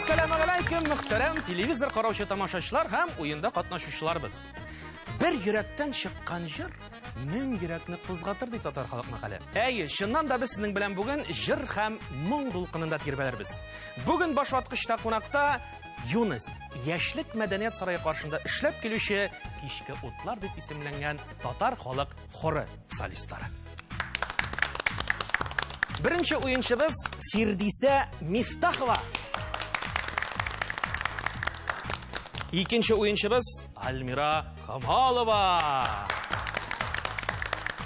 Assalamu alaykum, muhtaram televizor qarovchi tomoshachilar ham o'yinda qatnashuvchilarimiz. Bir yurakdan chiqqan jir ming yurakni qo'zg'atir deb tatar xalq maqoli. Shundan da biz sizning bilan bugun jir ham ming to'lqinida terbalarmiz. Bugun boshvatqichda qonaqda Yunus, Yoshlik madaniyat saroyi qarshisida ishlab keluvchi kishki o'tlar deb ismlangan tatar xalq xori solistlari. Birinchi o'yinchimiz Firdisa Miftahova. İkinci o'yinchimiz Almira Kamolova.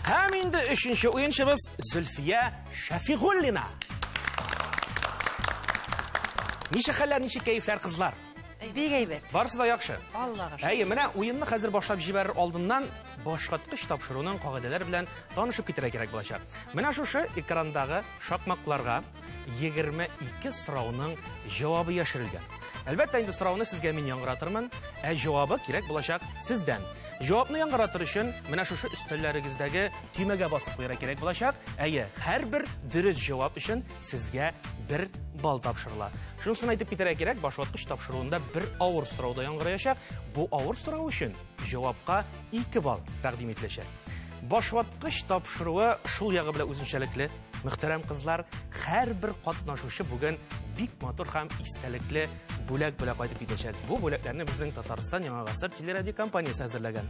Hem indi üçüncü o'yinchimiz Zulfiya Shafiqullina. Nice xalar, nice keyifler kızlar? Begaybat. Barысы da yaxşı. Allah'a şükür. Mena o'yinni hozir boshlab jibarir oldindan boshqatqich topshiruvining qoidalari bilan tanishib ketira kerak bo'ladi. Mana shu ekrandagi shaqmoqlarga 22 so'rovning javobi yashirilgan. Albatta, endi so'rovni sizga men yang'iratirman, javobi kerak bo'lacak sizdan. Javobni yang'iratir uchun mana shu ustullaringizdagi tugmaga bosib qo'yira kerak bo'lacak. Har bir durust javob uchun sizga 1 bal topshiriladi. Shunusini aytib ketira kerak, boshvatqich topshiruvida bir og'ir so'rovda yang'irayashaq, bu og'ir so'rov uchun javobga 2 bal taqdim etiladi. Boshvatqich topshiruvi shul yog'i bilan o'zinchalikli. Muhtaram qizlar, har bir qatnashuvchi bugun bik motor ham istalikli bo'lak qaytib ketacak. Bu bo'laklarni bizning Tatariston Yangi Asr teleradio kompaniyasi hazırlagan.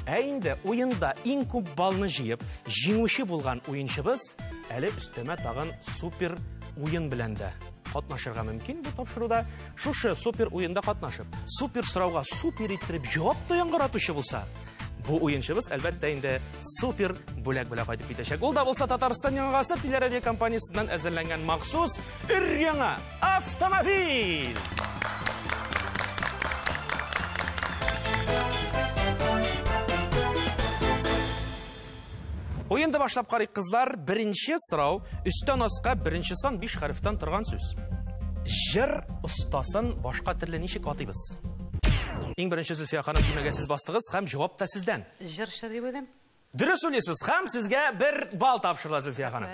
Endi o'yinda eng ko'p balni jiyib, jinguvchi bo'lgan o'yinchimiz hali ustama tag'in super o'yin bilanda qatnashirga mumkin bu topshiruvda. Shu super o'yinda qatnashib, super so'rovga super ettirib javob yang'aratuvchi bo'lsa, bu o'yinchimiz albatta endi super bo'lak qaytib ketacak. Ul da bo'lsa Tatariston Yangi Asr teleradio kompaniyasidan hazırlangan maxsus ur-yangi avtomobil. O'yinda boshlab qaraylik qizlar. Birinchi so'rov ustdan ostga birinchi son 5 harfdan turgan so'z. Jir ustasin boshqa tilda nechik otaymiz? Eng birinchi Zulfiya xonim tugmaga siz bosdingiz, ham javob da sizdan. Jirshi deb o'ylayman. Durust o'ylaysiz, ham sizga 1 bal topshiriladi Zulfiya xonim.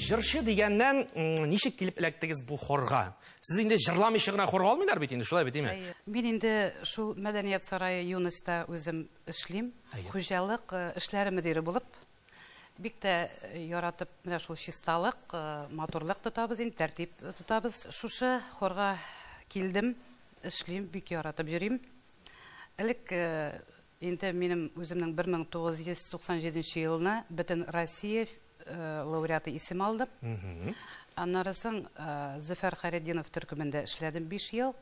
Jirshi degandan nechik kelib ilakdingiz bu xorga? Siz endi jirlamishig'ina xorga olmaylar bet endi, shulay betimi? Men endi shu madaniyat saroyi Yunusda o'zim ishlayman. Xo'jalik ishlari mudiri bo'lib, bikta yaratib, mana shu shistalik, motorlik tutabız, endi tartib tutabız. Shu xorga keldim, ishlayman, bik yaratib jurim. Ilk endi menim o'zimning 1997-yilni butun Rossiya laureatı isim aldım. Anlarısın Zafer Hayreddinov türkümünde işledim 5 yıl.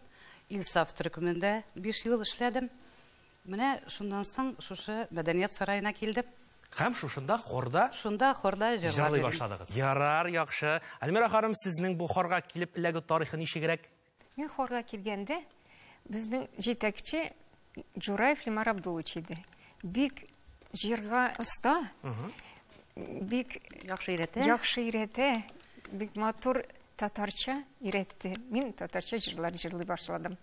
İlsaf türkümünde 5 yıl işledim. Mine şundan soň şu Medeniyet Sarayına geldim. Hem şunda xorda? Şunda xorda jırlay başladınız. Yarar, yaxşı. Almira xanım, sizning bu xorga kelip ilagi tarixi necha kerak? Men xorga kelganda bizning yetakchi Jurayev Limar Abdulovich edi. Bik jirga usta. Bik yaxshi irete, bik motor tatarcha iretdi. Men tatarcha jırlay başladım.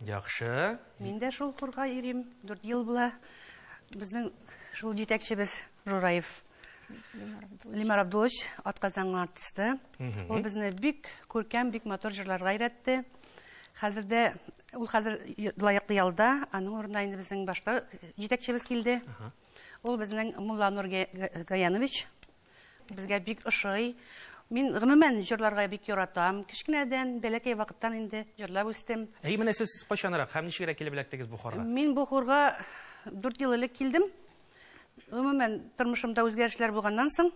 Yaxşı. Men de şul xorga irim 4 yıl bula. Bizning şul yetakchimiz Jurayev Limar Abdulovich atqazan artisti. O bizni bik ko'rkam, bik motor jırlarga iretdi. Hazırda ul hazır layıqlı yalda, aның orunda endi bizning başqa yetakchimiz keldi. Ol bizning Mulla Nur Gayanoviç bizga bik ışıy. Men g'umuman jırlarga bik yaratam. Kichkinadan, belakay vaqtdan endi jırlab o'sdim. Mana siz qachonroq ham necha kerak kelib elakdingiz bu xorga? Men bu xorga 4 yil ilk keldim. G'umuman turmushimda o'zgarishlar bo'lgandan so'ng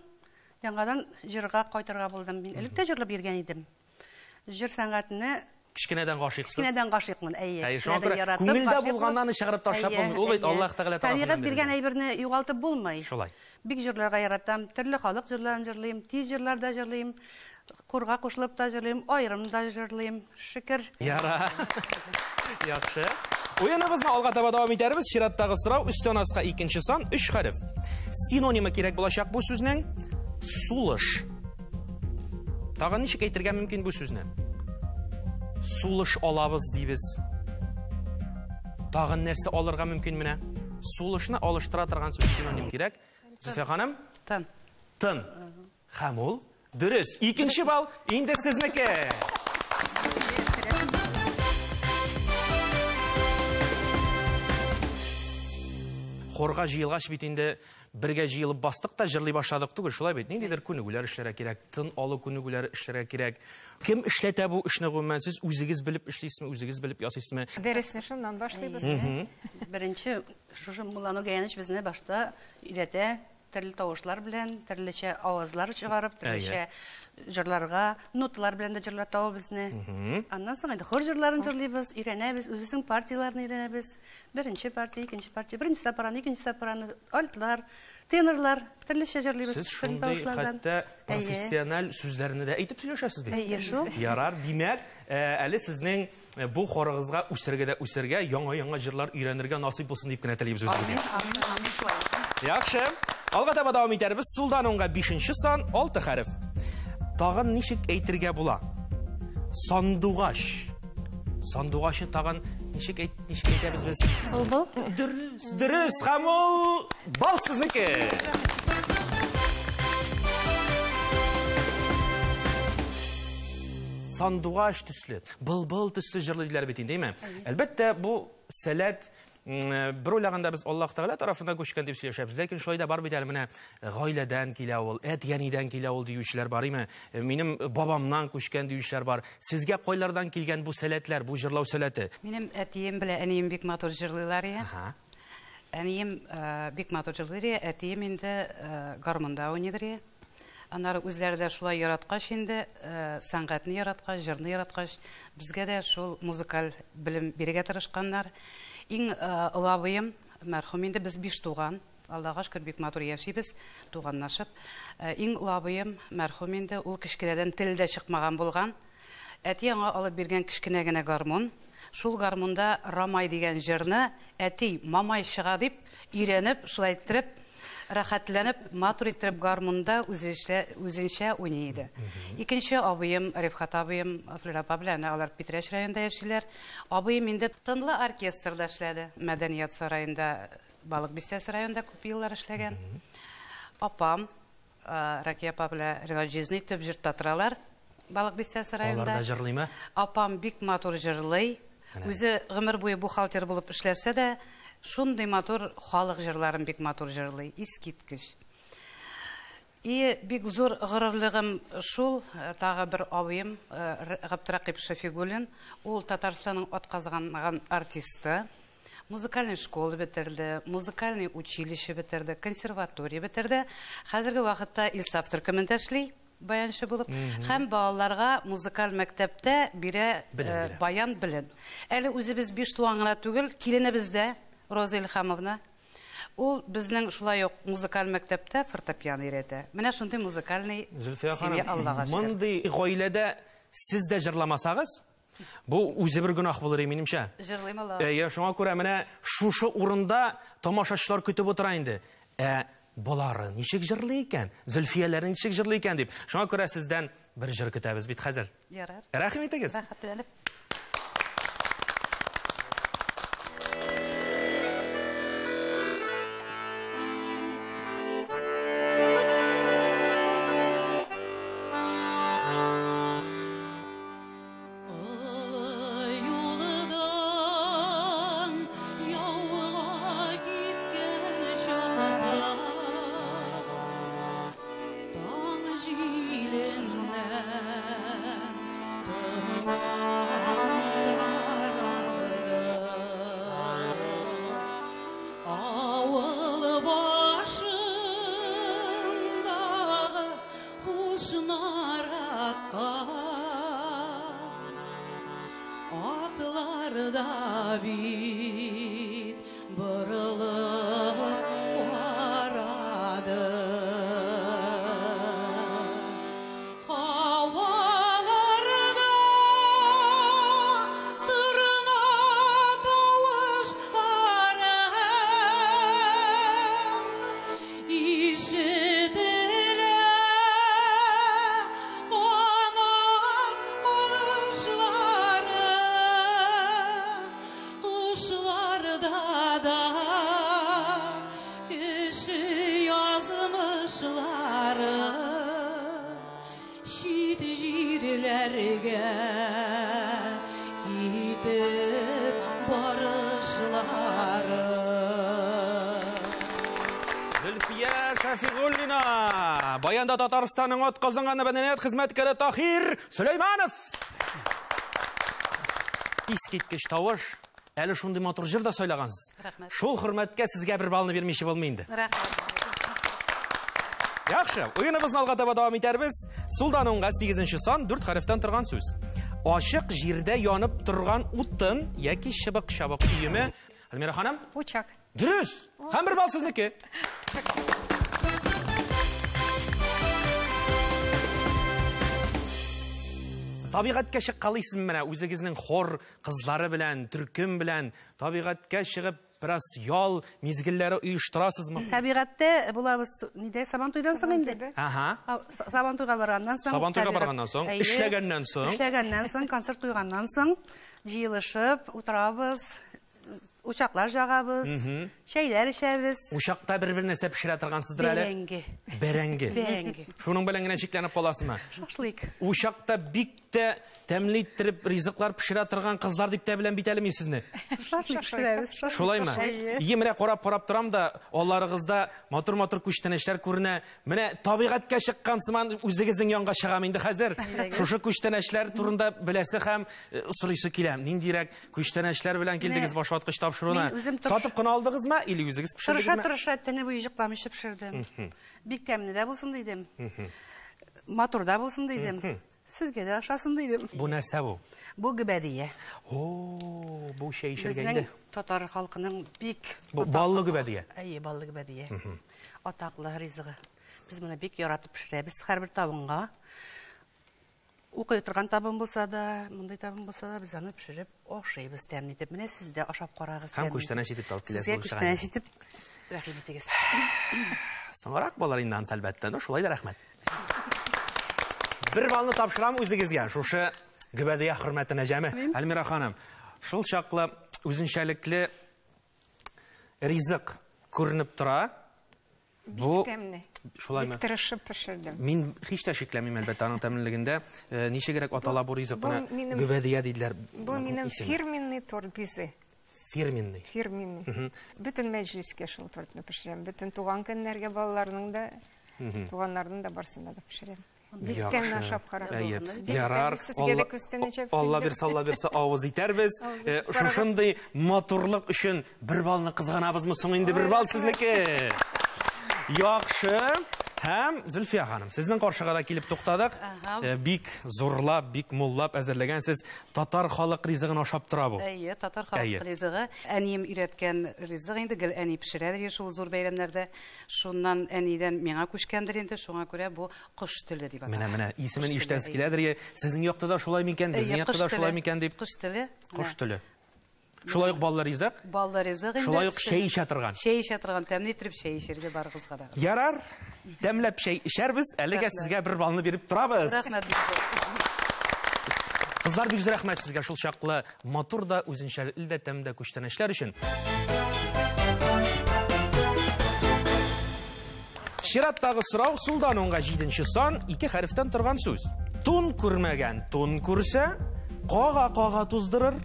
yangadan jırga qaytarga bo'ldim. Men ilkda jırlab bergan edim. Jır san'atini kichkinadan g'oshiqsiz. Kichkinadan g'oshiqman, Shunga ko'ngilda bo'lgandan chiqarib tashlab bo'lmaydi. O'laydi Alloh taolo tomonidan. Tabiat bergan aybirni yo'g'altib bo'lmaydi. Shulay. Bik jırlarga yaratam, turli xalq jırlarini jırlayım, tez jırlarda jırlayım, qo'rga qo'shilib da jırlayım, ayrimda jırlayım. Shukr. Yara. Yaxshi. O'yinimizni olg'a taба davom etamiz. Shiratdagi so'rov ustdan ostga ikkinchi son 3 harf. Sinonimi kerak bo'lacak bu so'zning sulish. Tag'in nechik aytirgan mumkin bu so'zni? Sulish olamiz deymiz. Tag'in narsa olirga mumkin mina? Sulishni olishtira turgan so'z sinonim kerak. Зөлфия ханым? Тын. Тын. Һәм ул дөрес. Икенче балл инде сезнеке. Хорга җыелгач бит инде бергә җыелып бастык та җырлый башладык түгел, шулай бит. Ниндидер күнегүләр эшләргә кирәк, тын алу күнегүләр эшләргә кирәк. Кем эшләтә бу эшне гомумән? Сез үзегез белеп эшлисезме, үзегез белеп ясыйсызмы? Дәресне шуннан башлыйбыз. Беренче шушы Мулланур Гаянич безне башта өйрәтә, төрле тавышлар белән, төрлечә авазлар чыгарып, төрлечә җырларга, ноталар белән дә җырлар табу безне. Аннан соң инде хор җырларын җырлыйбыз, өйрәнәбез, үзебезнең партияләрне өйрәнәбез. Беренче партия, икенче партия, беренче сопрано, икенче сопрано, альтлар, тенорлар, төрлечә җырлыйбыз. Сез шундый хәтта профессиональ сүзләрне дә әйтеп сөйләшәсез бит. Ярар, димәк, әле сезнең бу хорыгызга үсәргә, яңа җырлар өйрәнергә насыйп булсын дип кенә телибез үзебезгә. Яхшы. Алга таба дәвам итәрбез. Сулдан уңга 5нче сан, 6 хәреф. Тагын ничек әйтергә була? Сандугач. Сандугачны тагын ничек әйтәбез без? Дөрес, дөрес, һәм ул бал сезнеке. Сандугач төсле, былбыл төсле җырлыйлар бит инде, әйме? Әлбәттә, бу сәләт bir уйлаганда без Аллаһ Тәгалә тарафından күчкән дип сөйләшәбез. Ләкин шулай да бар бит әле менә гаиләдән килә ул, әт-янидән килә ул диючеләр бар име? Минем бабамнан күчкән диючеләр бар. Сезгә кайлардан килгән бу сәләтләр, бу җырлау сәләте? Минем әтием белән әнием бик матур җырлыйлар иде. Әнием бик матур җырлый, әтием инде гармунда уйныйдыр. Аннары үзләре дә шулай яраткач инде, сәнгатьне яраткач, җырны яраткач, безгә дә шул музыкаль белем бирергә тырышканнар. Иң олабыем, мәрхүм инде без 5 туган, Аллаһка шөкер бик матур яшибез, туганнашып. Иң олабыем, мәрхүм инде, ул кичкенәдән телдә чыкмаган булган. Әти аңа алып биргән кичкенә генә гармун. Шул гармунда Рамай дигән җырны әти мамай чыга дип өйрәнеп, шулай иттереп, рәхәтләнеп, матур иттереп гармунда үзенчә уйный иде. Икенче абыем, Рифхат абыем, Флора белән алар Питрәч районында яшиләр. Абыем инде тынлы оркестрда эшләде. Мәдәният сараенда, Балык бистәсе районында күп еллар эшләгән. Апам, Ракия апа белән Ринат Жизни төп җырта торалар. Балык бистәсе районында. Алар да җырлыймы? Апам бик матур җырлый. Үзе гомер буе бухгалтер булып эшләсә дә, шундый матур халык җырларын бик матур җырлый, искиткеч. Бик зур гырурлыгым шул, тагы бер абыем, Габдракип Шафигуллин, ул Татарстанның атказанган артисты, музыкальный школа бетерде, музыкальный училище бетерде, консерватория бетерде. Хәзерге вакытта Илсаф төркемендә эшли, баянчы булып, һәм балаларга музыкаль мәктәптә бирә баян белен. Әле үзебез 5 туган түгел, киленебез дә Роза Илхамовна. Ул безнең шулай ук музыкаль мәктәптә фортепиано өйрәтә. Менә шундый музыкальный семья Аллаһка шөкер. Мондый гаиләдә сез дә җырламасагыз, бу үзе бер гөнаһ булыр минемчә. Җырлыйм ала. Шуңа күрә менә шушы урында тамашачылар көтеп утыра инде. Болары ничек җырлый икән? Зөлфияләр ничек җырлый икән дип. Шуңа күрә сездән бер җыр көтәбез бит хәзер. Ярар. Рәхим итегез. Рәхәтләнеп. Kuşlarda da kışı yazı barışları şit jirlerge gidip barışları. Zülfiye Şafigullina, Bayanda Tataristan'ın ot kazanğanı medeniyet hizmetkeri Tahir Süleymanov. İsketkiş tavuş, әлі шундай матур жырда сөйләгәнсез. Шул хөрмәткә сезгә бер балны бирмичә булмый инде. Яхшы, уеныбызны алга таба дәвам итәрбез. Сулданунга 8нче сан 4 хәрефтән торган сүз. Ашык җирдә янып торган утын яки чыбык-чабык өеме. Әлмира ханым? Учак. Дөрес. Һәм бер бал сезнеке. Табигатькә чыккалыйсыз менә үзегезнең хор кызлары белән, төркем белән табигатькә чыгып, бераз ял мизгелләре оештырасызмы? Табигатьтә булабыз, нидә Сабантуйдан соң инде? Сабантуйга барганнан соң. Сабантуйга барганнан соң, эшләгәннән соң. Эшләгәннән соң, концерт куйганнан соң, җыелышып, утырабыз, учаклар жагабыз, чәйләр эчәбез. Учакта бер-бер нәрсә пешерә торгансыздыр әле? Бәрәңге. Шуның белән генә чикләнеп каласызмы? Шашлык. Учакта бик тә тәмле иттереп ризыклар пешерә торган кызлар дип тә белән бит әле мин сезне. Шашлык пешерәбез. Шулаймы? Менә карап торам да, алларыгызда матур-матур күчтәнәчләр күренә. Менә табигатькә чыккан сыман үзегезнең янга чыгам инде хәзер. Шушы күчтәнәчләр турында беләсе һәм сорыйсы килә. Ниндирәк күчтәнәчләр белән килдегез башваткыч тапшыруына? Сатып кына алдыгызмы, или үзегез пешердегезме? Тырыша тәне буе җыкламыйча пешердем. Бик тәмле дә булсын дидем. Матур да булсын дидем. Сезгә дә ашасын дидем. Бу нәрсә бу? Бу гөбәдия. Бу шәй ишелгәнде. Безнең татар халкының бик баллы гөбәдия. Баллы гөбәдия. Атаклы ризыгы. Без моны бик яратып пешерәбез һәрбер табынга. Укый торган табын булса да, мондай табын булса да, без аны пешереп ашыйбыз тәмле итеп. Менә сез дә ашап карагыз. Һәм күчтәнәч итеп алып киләсез. Сезгә күчтәнәч итеп рәхим итегез. Соңрак балар инде әлбәттә, шулай да рәхмәт. Бер балны тапшырам үзегезгә, шушы гөбәдия хөрмәтенә җәме. Әлмира ханым, шул чаклы үзенчәлекле ризык күренеп тора. Бу тәмле. Шулаймы? Бик тырышып пешердем. Мин һич тә шикләмим әлбәттә аның тәмлелегендә. Ничегрәк атала бу ризыкны? Гөбәдия диделәр. Бу минем фирменный торт бизе. Фирменный. Бөтен мәҗлескә шул тортны пешерәм. Бөтен туган көннәргә балаларның да, туганнарның да барсында да пешерәм. Бик тәмле ашап карагыз. Ярар. Алла бирсә авыз итәрбез. Шушындый матурлык өчен бер балны кызганабызмы соң инде бер бал сезнеке. Яхшы. Һәм Зөлфия ханым, сезнең каршыга да килеп туктадык. Бик зурлап, бик муллап әзерләгәнсез. Татар халык ризыгын ашап тора бу. Татар халык ризыгы. Әнием өйрәткән ризык инде, гел әни пешерәдер шул зур бәйрәмнәрдә. Шуннан әнидән миңа күчкәндер инде, шуңа күрә бу кыш теле дип атала. Менә исемен ишетәс киләдер. Сезнең якта да шулай микән, безнең якта да шулай микән дип. Кыш теле. Кыш теле. Шулай ук баллы ризык. Баллы ризык инде. Шулай ук шәй ишә торган. Шәй ишә торган, тәмле итеп шәй ишәргә барыгыз кара. Ярар. Тәмләп шәй ишәрбез. Әлегә сезгә бер балны биреп торабыз. Рәхмәт. Кызлар, бик зур рәхмәт сезгә шул чаклы матур да үзенчәлекле дә тәмле күчтәнәчләр өчен. Чираттагы сорау Сулданунга 7нче сан 2 хәрефтән торган сүз. Тун күрмәгән тун күрсә, кага туздырыр.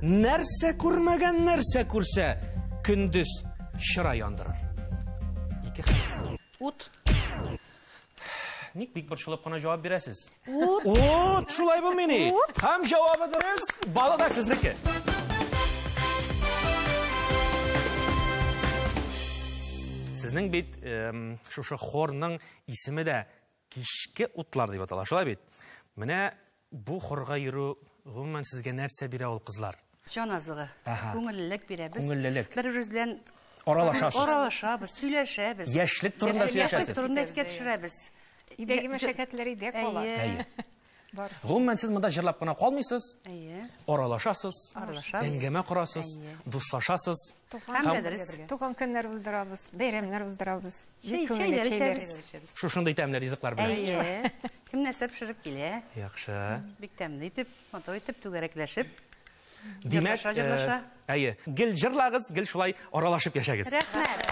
Нәрсә күрмәгән нәрсә күрсә, көндез чыра яндырыр. 2 хәреф. Ут. Ник бик борчылып кына җавап бирәсез? Ут, шулай булмыймы? Һәм җавабы дөрес, балы да сезнеке. Сезнең бит шушы хорның исеме дә кичке утлар дип атала. Шулай бит. Менә бу хорга йөрү гомумән сезгә нәрсә бирә ул кызлар? Җан азыгы. Күңеллелек бирәбез. Күңеллелек. Бер-беребез белән аралашасыз, сөйләшәбез. Яшьлек турында сөйләшәсез. Яшьлек турында искә төшерәбез. Идәге мәшәкатьләр идәк була. Гомумән сез монда җырлап кына калмыйсыз. Аралашасыз, Аралашасыз. әңгәмә корасыз, дуслашасыз. Туган көннәр уздырабыз, бәйрәмнәр уздырабыз. Чәйләр эчәбез. Шушындый тәмле ризыклар белән. Кем нәрсә пешереп килә? Яхшы. Бик тәмле итеп, матур итеп түгәрәкләшеп. Димәк, гел җырлагыз, гел шулай аралашып яшәгез. Рәхмәт.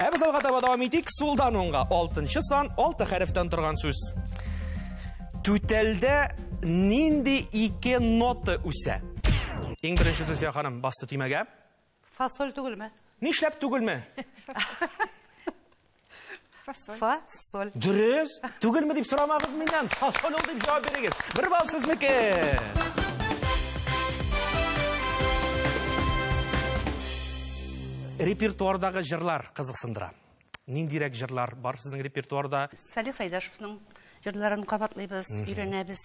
Biz алға таба давам етейік. Сулдан оңға 6-шы сан, 6 хәрефтен тұрған сөз. Түтелде нинди 2 ноты үсә? Ең бірінші Зульфия ханым, басты түймәгә. Фасоль түгелме? Нишләп түгелме? Фасоль. Дөрес, түгелме дип сорамагыз миннән. Фасоль ул дип җавап бирегез. Бер бал сезнеке. Репертуардагы җырлар кызыксындыра. Ниндирәк җырлар бар сезнең репертуарда? Салих Сайдашевның җырларын кабатлыйбыз, өйрәнәбез.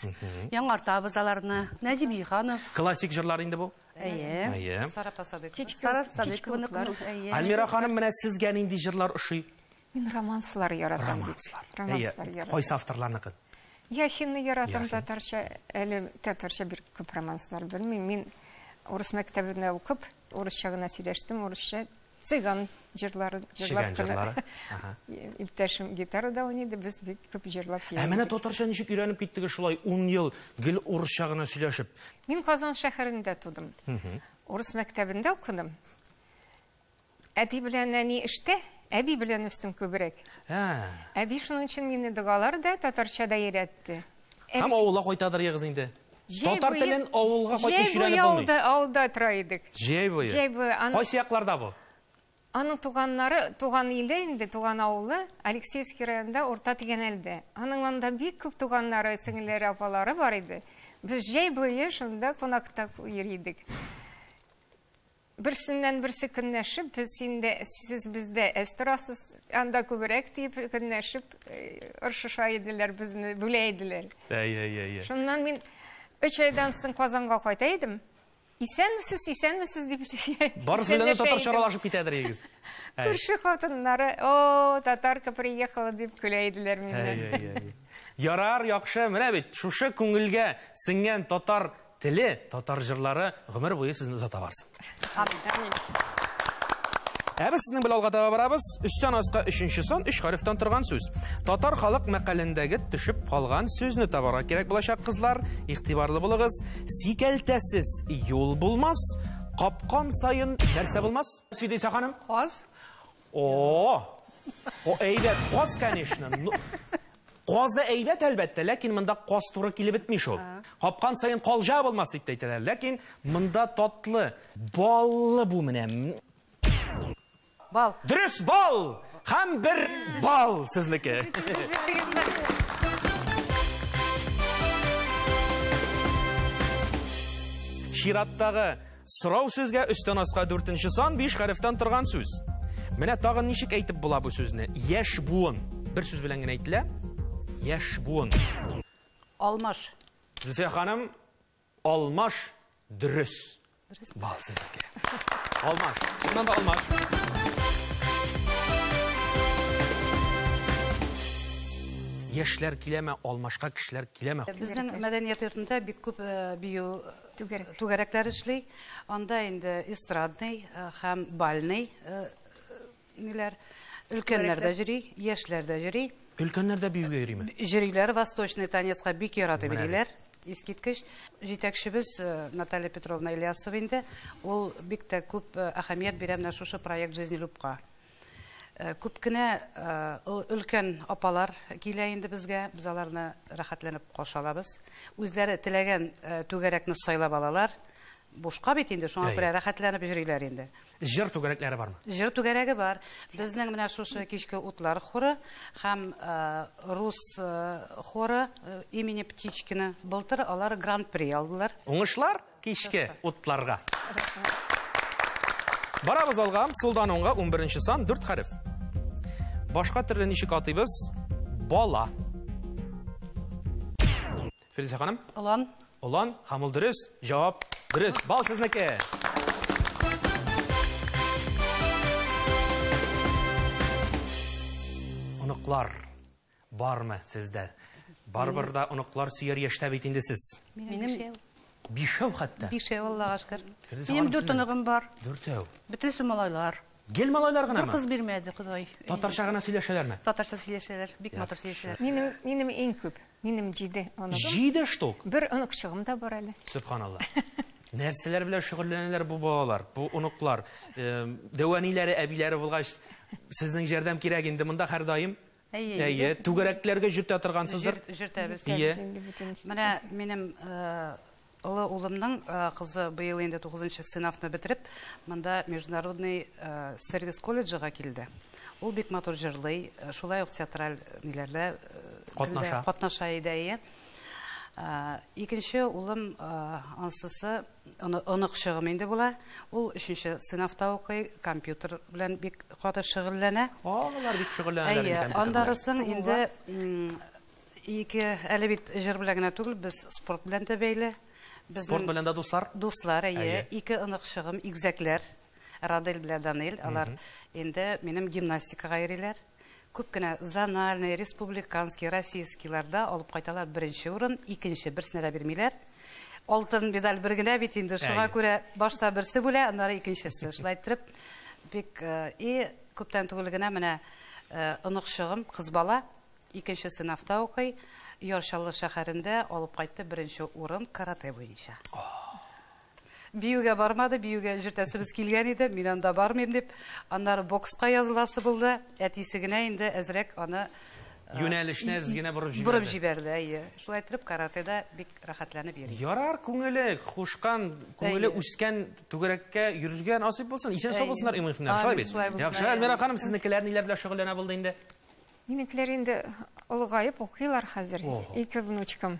Яңартабыз аларны. Нәҗип Иханов. Классик җырлар инде бу. Әйе. Сара Пасадык. Сара Садыковның. Альмира ханым, менә сезгә нинди җырлар ошый? Мин романслар яратам. Романслар. Кайсы авторларныкы? Яхинны яратам, татарча, әле татарча бер күп романслар белмим. Мин урыс мәктәбендә укып, урысча гына сөйләштем, урысча цыган җырлары, җырлар. Иптәшем гитарада уйнады, без бик күп җырлап йөрдек. Менә татарча ничек өйрәнеп киттегез шулай 10 ел гел урысча гына сөйләшеп? Мин Казан шәһәрендә тудым. Урыс мәктәбендә укыдым. Әти белән әни эштә, әби белән үстем күбрәк. Әби шуның өчен мине дугалар да татарчада өйрәтте. Һәм авылга кайтадыр ягыз инде. Татар телен авылга кайтып өйрәнеп булмый. Авылда тора идек. Җәй буе. Кайсы якларда бу? Аның туганнары, туган иле инде, туган авылы, Алексеевский районда, Урта Тигәнәлдә. Аның анда бик күп туганнары, сеңлеләре, апалары бар иде. Без җәй буе шунда кунакта йөридек. Берсеннән берсе көнләшеп, сез бездә эстрасыз, анда күбрәк дип көнләшеп, ыршыша иделәр, безне бүлә иделәр. Шуннан мин 3 айдан соң Казанга кайта идем. Исәнмесез дип. Барысы белән татарча аралашып китәдер егез. Күрше хатыннары, о, татарка приехала дип көлә иделәр миннән. Ярар, яхшы, менә бит, шушы күңелгә сеңгән татар теле, татар җырлары гомер буе сезне узата барсын. Амин. Без сезнең белән алга таба барабыз. Үстән аска 3-нче сан 3 хәрефтән торган сүз. Татар халык мәкалендәге төшеп калган сүзне табарга кирәк булачак кызлар. Игътибарлы булыгыз. Сикәлтәсез юл булмас, капкан сайын нәрсә булмас? Фидия ханым? Каз. Әйбәт, каз, конечно. Казы әйбәт әлбәттә, ләкин монда каз туры килеп бетми шул. Капкан сайын калҗа булмас дип әйтәләр, ләкин монда татлы, баллы бу менә. Бал. Дөрес, бал! Һәм бер бал сезнеке. Шираттагы сорау сүзгә өстән аска 4-нче сан 5 хәрефтән торган сүз. Менә тагын ничек әйтеп була бу сүзне? Яшь буын. Бер сүз белән генә әйтелә. Яшь буын. Алмаш. Зульфия ханым, алмаш дөрес. Бал сезнеке. Алмаш. Шуннан да алмаш. Яшьләр киләме, алмашка кешеләр киләме? Безнең мәдәният йортында бик күп бию түгәрәкләр эшли. Анда инде эстрадный һәм бальный ниләр өлкәннәр дә йөри, яшьләр дә йөри. Өлкәннәр дә биюгә йөриме? Йөриләр, восточный танецка бик яратып йөриләр. Искиткеч җитәкчебез Наталья Петровна Ильясова инде. Ул бик тә күп әһәмият бирә менә шушы проект Жизнелюбка. Күп кенә өлкән апалар килә инде безгә, без аларны рәхәтләнеп каршы алабыз. Үзләре теләгән түгәрәкне сайлап алалар. Бушка бит инде, шуңа күрә рәхәтләнеп йөриләр инде. Җыр түгәрәкләре бармы? Җыр түгәрәге бар. Безнең менә шушы кичке утлар хоры һәм рус хоры имени Птичкина былтыр алар гран-при алдылар. Уңышлар кичке утларга. Барабыз алга, сулдан оңга 11-нче сан 4 хәреф. Башка төрле ничек атыйбыз? Бала. Фидия ханым? Олан. Олан, һәм ул дөрес. Җавап дөрес. Бал сезнеке. Оныклар бармы сездә? Барбыр да оныклар сөяр яшьтә бит инде сез. Минем Бишәү хәтта. Бишәү Аллага шөкер. Минем 4 оныгым бар. 4. Бөтенсе малайлар. Гел малайлар гынамы? Кыз бирмәде Ходай. Татарча гына сөйләшәләрме? Татарча сөйләшәләр, бик матур сөйләшәләр. Минем иң күп. Минем 7 оныгым. 7 штук. Бер оныкчыгым да бар әле. Субханалла. Нәрселәр белән шөгыльләнәләр бу балалар, бу оныклар? Дәваниләре, әбиләре булгач, сезнең ярдәм кирәк инде монда һәр даим. Әйе, түгәрәкләргә җөртә торгансыздыр. Җөртәбез. Менә Минем олы улымның кызы быел инде 9-нчы сыйныфны бетереп, монда международный сервис колледжга килде. Ул бик матур җырлый, шулай ук театраль ниләрдә катнаша иде. Икенче улым ансысы онык чыгым инде була. Ул 3-нче сыйныфта укый, компьютер белән бик каты шөгыльләнә. Алар бик шөгыльләнәләр икән. Андарысын инде әле бит җыр белән генә түгел, без спорт белән дә бәйле. Спорт белән дә дуслар? Дуслар, ике онык чыгым, игзәкләр, Радель белән Данил, алар инде минем гимнастикага йөриләр. Күп кенә зональный, республиканский, российскийларда алып кайталар 1-нче урын, 2-нче берсенә дә бирмиләр. Алтын медаль бер генә бит инде, шуңа күрә башта берсе бүлә, аннары икенчесе. Шулай итеп, бик күптән түгел генә менә онык чыгым, кыз бала 2-нче сыйныфта укый. Яршаллы шәһәрендә алып кайтты 1-нче урын карате буенча. Биюгә бармады, биюгә җөртәсебез килгән иде, мин анда бармыйм дип, аннары бокска языласы булды. Әтисе генә инде әзрәк аны юнәлешне әзгенә бурып җибәрде. Шулай итеп каратеда бик рәхәтләнеп йөри. Ярар, күңеле хушкан, күңеле үскән түгәрәккә йөргән асып булсын, исән сау булсыннар иминнәр. Шулай бит. Яхшы, Әлмирә ханым, сезнекеләр ниләр белән шөгыльләнә булды инде? Минекеләр инде олыгайып укыйлар хәзер. 2 внучкам.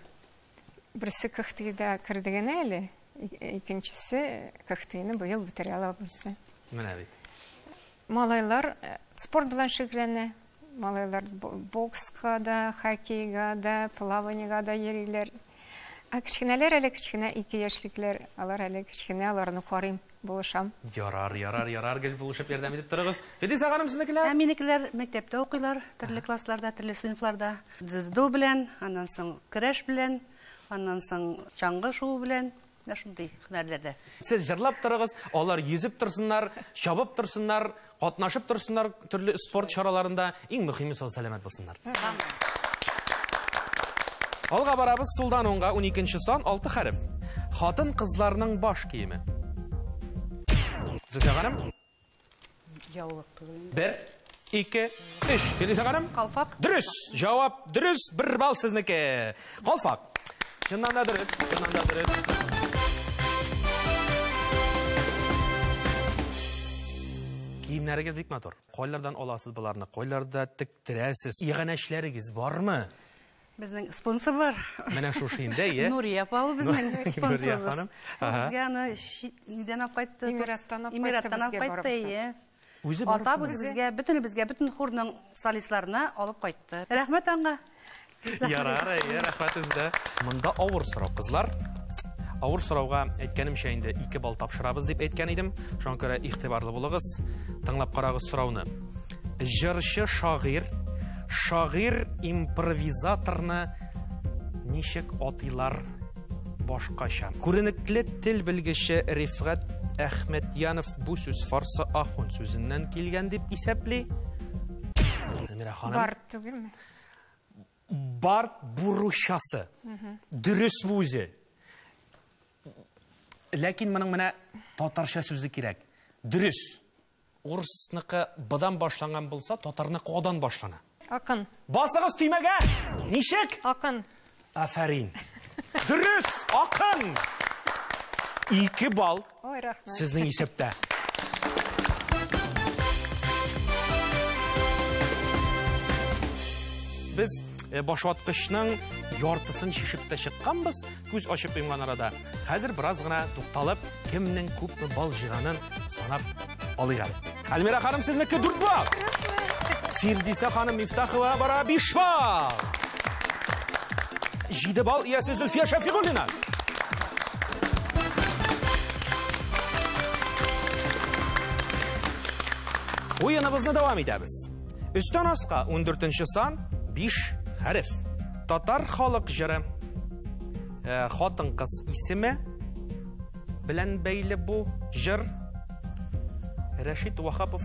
Берсе көхтыйда керде генә әле, икенчесе көхтыйны быел бетерә ала булса. Менә бит. Малайлар спорт белән шөгыльләнә. Малайлар бокска да, хоккейга да, плаваниягә да йөриләр. Кечкенәләр әле кечкенә 2 яшьлекләр, алар әле кечкенә, аларны карыйм, булышам. Ярар, гел булышып ярдәм итеп торыгыз. Федиса ханым, сезнекеләр? Минекеләр мәктәптә укыйлар, төрле классларда, төрле сыйныфларда. Дзюдо белән, аннан соң көрәш белән, аннан соң чаңгы шуу белән, шундый һөнәрләрдә. Сез җырлап торыгыз, алар йөзеп торсыннар, чабып торсыннар, катнашып торсыннар төрле спорт чараларында, иң мөһиме сау сәламәт булсыннар. Алга барабыз, сулдан оңга 12-нче сан 6 хәреф. Хатын кызларның баш киеме. Зөзә ханым? Яулык. 1, 2, 3. Федиса ханым? Калфак. Дөрес. Җавап дөрес. 1 балл сезнеке. Калфак. Чыннан да дөрес. Киемнәрегез бик матур. Кайлардан аласыз буларны? Кайларда тиктерәсез? Игъанәчләрегез бармы? Безнең спонсор бар. Менә шушы инде, Нурия апа безнең спонсорыбыз. Безгә аны нидән апайтты? Эмираттан апайтты. Үзе барып. Ата безгә, бөтен хорның солистларына алып кайтты. Рәхмәт аңа. Ярар, рәхмәт сезгә. Монда авыр сорау, кызлар. Авыр сорауга әйткәнемчә инде 2 балл тапшырабыз дип әйткән идем. Шуңа күрә игътибарлы булыгыз. Тыңлап карагыз сорауны. Җырчы шагыйр импровизаторны ничек атыйлар башкача? Күренекле тел белгече Рифгат Әхмәтянов бу сүз фарсы ахун сүзеннән килгән дип исәпли. Әлмирә ханым. Бар түгелме? Бар буручасы. Дөрес бу үзе. Ләкин моның менә татарча сүзе кирәк. Дөрес. Урысныкы быдан башланган булса, татарны кадан башлана. Акын. Басыгыз төймәгә. Ничек? Акын. Афәрин. Дөрес, акын. 2 балл. Ой, рәхмәт. Сезнең исәптә. Без башваткычның яртысын шишеп тә чыкканбыз, күз ачып йомган арада. Хәзер бераз гына тукталып, кемнең күпме балл җыганын санап алыйк. Әлмирә ханым, сезнеке 4 балл. Фирдиса ханым Мифтахова бара 5 балл. 7 балл иясе Зөлфия Шәфигуллина. Уеныбызны дәвам итәбез. Өстән аска 14-нче сан 5 хәреф. Татар халык җыры. Хатын-кыз исеме белән бәйле бу җыр. Рәшит Вахапов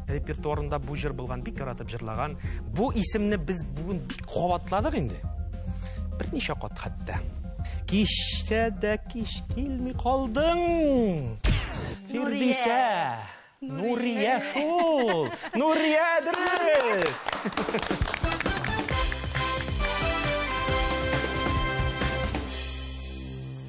репертуарында бу җыр булган, бик яратып җырлаган. Бу исемне без бүген бик кабатладык инде. Берничә кат хәтта. Кишче дә киш килми калдың. Фирдисә. Нурия шул. Нурия дөрес.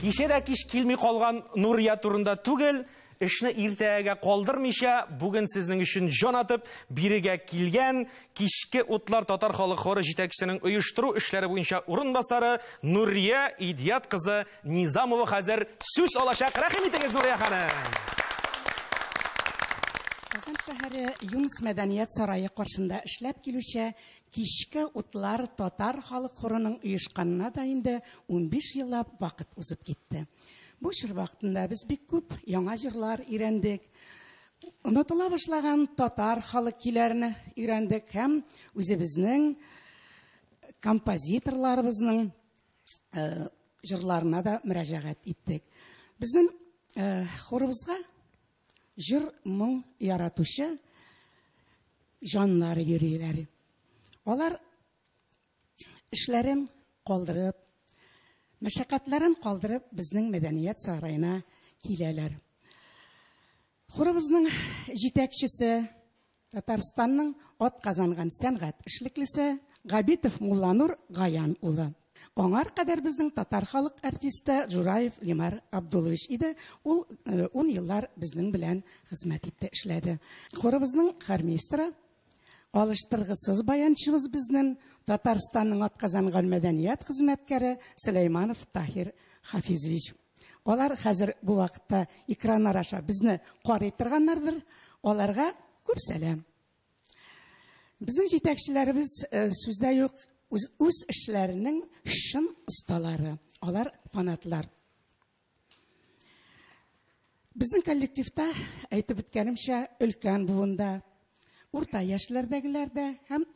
Кичә дә киш килми калган Нурия турында түгел, эшне иртәгә калдырмыйча, бүген сезнең өчен җан атып бирегә килгән кичке утлар татар халык хоры җитәкчесенең оештыру эшләре буенча урынбасары Нурия Идият кызы Низамова хәзер сүз алачак. Рәхим итегез, Нурия ханым. Казан шәһәре Юнус мәдәният сарае каршында эшләп килүче кичке утлар татар халык хорының оешканына да инде 15 еллап вакыт узып китте. Бу чор вакытында без бик күп яңа җырлар өйрәндек. Онытыла башлаган татар халык көйләрен өйрәндек һәм үзебезнең композиторларыбызның җырларына да мөрәҗәгать иттек. Безнең хорыбызга җыр моң яратучы җаннары йөриләр. Алар эшләрен калдырып, мәшәкатьләрен калдырып безнең мәдәният сараена киләләр. Хорыбызның җитәкчесе Татарстанның атказанган сәнгать эшлеклесе Габитов Мулланур Гаян улы. Аңар кадәр безнең татар халык артисты Жураев Лимар Абдулович иде. Ул 10 еллар безнең белән хезмәт итте, эшләде. Хорыбызның хормейстеры, алыштыргысыз баянчыбыз безнең Татарстанның атказанган мәдәният хезмәткәре Сөләйманов Тахир Хафизович. Алар хәзер бу вакытта экран араша безне карый торганнардыр. Аларга күп сәлам. Безнең җитәкчеләребез сүздә юк, үз эшләренең шын осталары. Алар фанатлар. Безнең коллективта әйтеп үткәнемчә өлкән буында, урта яшьләрдәгеләрдә һәм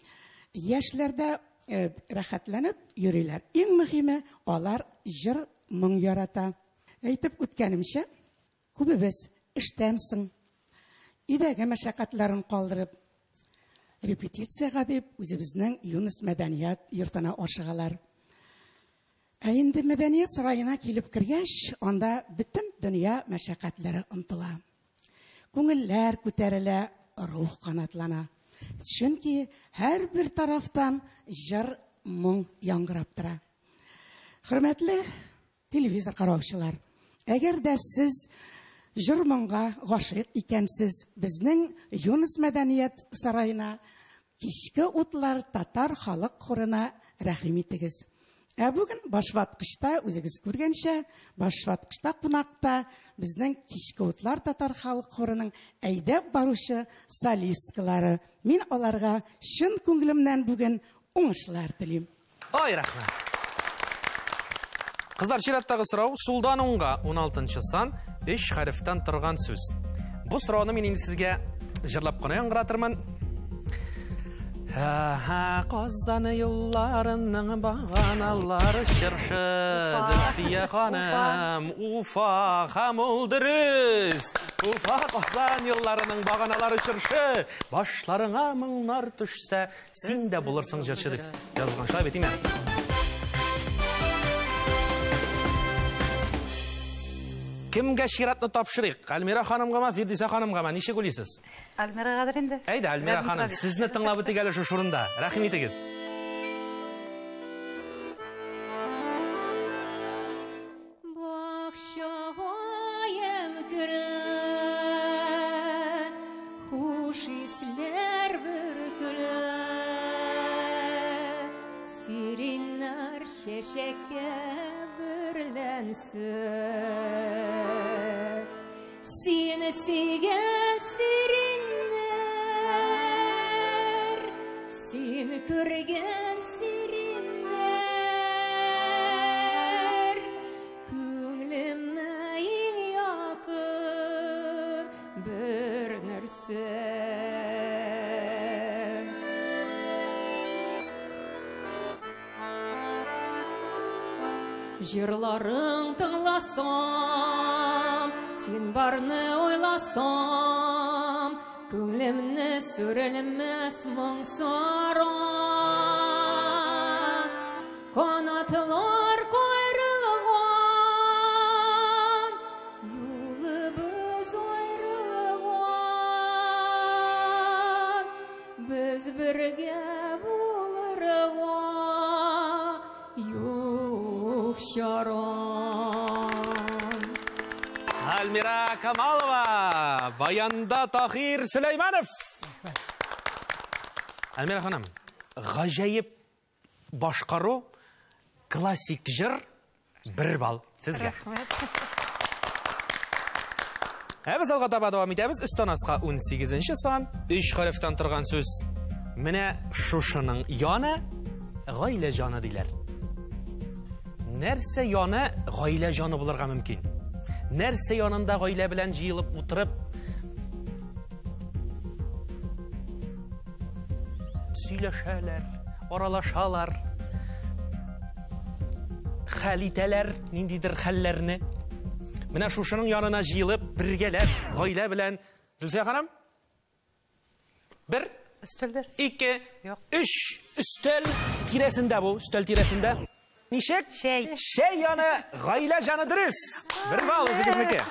яшьләрдә рәхәтләнеп йөриләр. Иң мөһиме, алар җыр моң ярата. Әйтеп үткәнемчә, күбебез эштән соң идәгә мәшәкатьләрен калдырып репетициягә дип үзебезнең Юнус мәдәният йортына ашыгалар. Ә инде мәдәният сараена килеп кергәч, анда бөтен дөнья мәшәкатьләре онтыла. Күңелләр күтәрелә, рух канатлана. Чөнки һәр бер тарафтан җыр моң яңгырап тора. Хөрмәтле телевизор караучылар, әгәр дә сез җыр моңга гашыйк икәнсез, безнең Юнус мәдәният сараена кичке утлар татар халык хорына рәхим итегез. Ә бүген башваткычта үзегез күргәнчә, башваткычта кунакта безнең кичке утлар татар халык хорының әйдәп баручы солисткалары. Мин аларга чын күңелемнән бүген уңышлар телим. Ой, рәхмәт. Кызлар, чираттагы сорау сулдан уңга 16-нчы сан 3 хәрефтән торган сүз. Бу сорауны мин инде сезгә җырлап кына яңгыратырмын. Казан юлларының баганалары чыршы, Зөлфия ханым, Уфа һәм ул дөрес. Уфа, Казан юлларының баганалары чыршы, башларыңа моңнар төшсә, син дә булырсың җырчы дип язганча бит инде. Кемгә чиратны тапшырыйк? Әлмира ханымгамы, Фирдисә ханымгамы? Ничек уйлыйсыз? Әлмирәгәдер инде. Әйдә, Әлмира ханым, сезне тыңлап үтик әле шу шурында. Рәхим итегез. Бакчагаем керә, хуш исләр бөркелә, сиреннәр чәчәккә бөрләнсен. Сине сөйгән сиреннәр, сине күргән сиреннәр, күңелемә иң якын бер нәрсә. Җырларың тыңласам, син барны уйласам, күңелемне сүрелмәс моң сара. Канатлар кайрылган бірге болырға юқ шарам. Альмира Камалова, баянда Тахир Сүлейманов. Альмира ханым, ғажайып башқару, классик жыр, 1 балл сізге. Әбіз алға таба давам етеміз. Үстан асқа 18-ші сан, 3 харифтан тұрған сөз. Мене шушының яны, ғайле жаны дейлер. Нәрсе яны ғайле жаны болырға мүмкін. Нәрсе янында ғайле білән жиылып отырып, сөйлешәләр, аралашалар, хәлитәләр, ниндидер хәлләрне. Менә шушының янына жиылып, біргеләп, ғайлә белән. Зülfiyə ханым? 1, Өстелдер. 2, Yok. 3, üstel tirəsində bu, üstel tirəsində. Nişek? Şey. Şey yanı, ғайлә жаны дұрыс. 1 bal, өзіңіздікі.